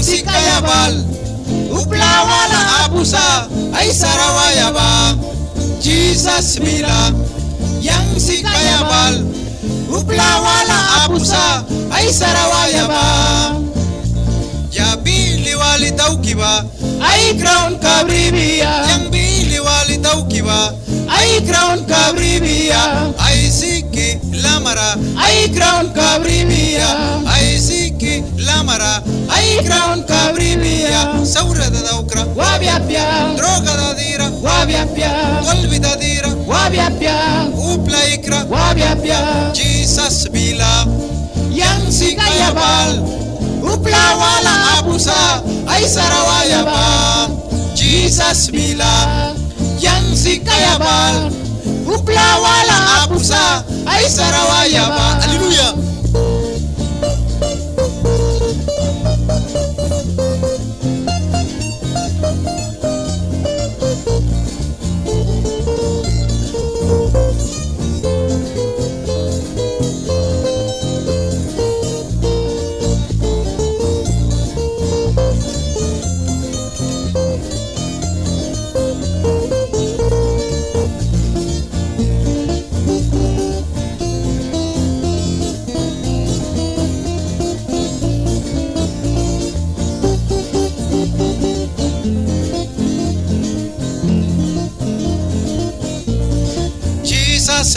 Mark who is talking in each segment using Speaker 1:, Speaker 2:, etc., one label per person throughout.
Speaker 1: si kayabal uplawala abusa ay sarawaya ba Jesus bila yang si kayabal uplawala abusa ay sarawaya ba ya bili wali taukiba ay crown kabribia yang bili wali taukiba ay crown kabribia ay siki lamara ay crown kabribia ay siki lamara ay crown kabribia saura da daukra wabiapia droga da dira wabiapia kolbi da dira wabiapia upla ikra wabiapia Jesus bila yang si kayabal upla wala abusa ay sarawaya ba Jesus bila yang si kayabal upla wala abusa ay sarawaya ba haleluya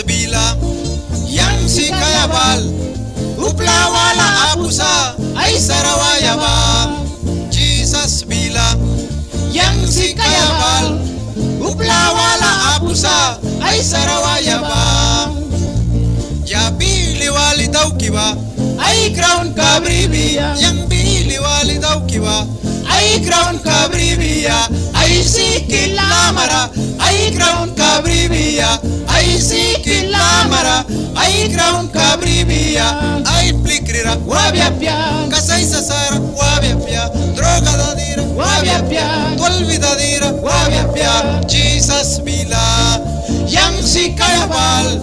Speaker 1: Bila yang si kayabal upla wala abusa ay sarawaya ba Jesus bila yang si kayabal upla wala abusa ay sarawaya ba ya bili wali taukiba ay crown kabribia yang bili wali taukiba ay crown kabribia ay siki lamara ay crown kabribia ay siki lamara ay crown kabribia ay plikrira wabiapia kasay sasara wabiapia droga da dira wabiapia tolvi da dira wabiapia Jesus bila yang si kayabal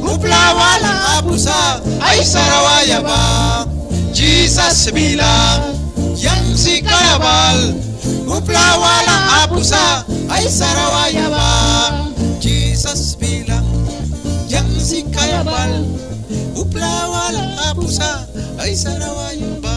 Speaker 1: upla wala abusa ay sarawaya ba Jesus bila yang si kayabal upla wala abusa ay sarawaya ba Jesus bila yang si kayabal upla wala abusa ay sarawaya ba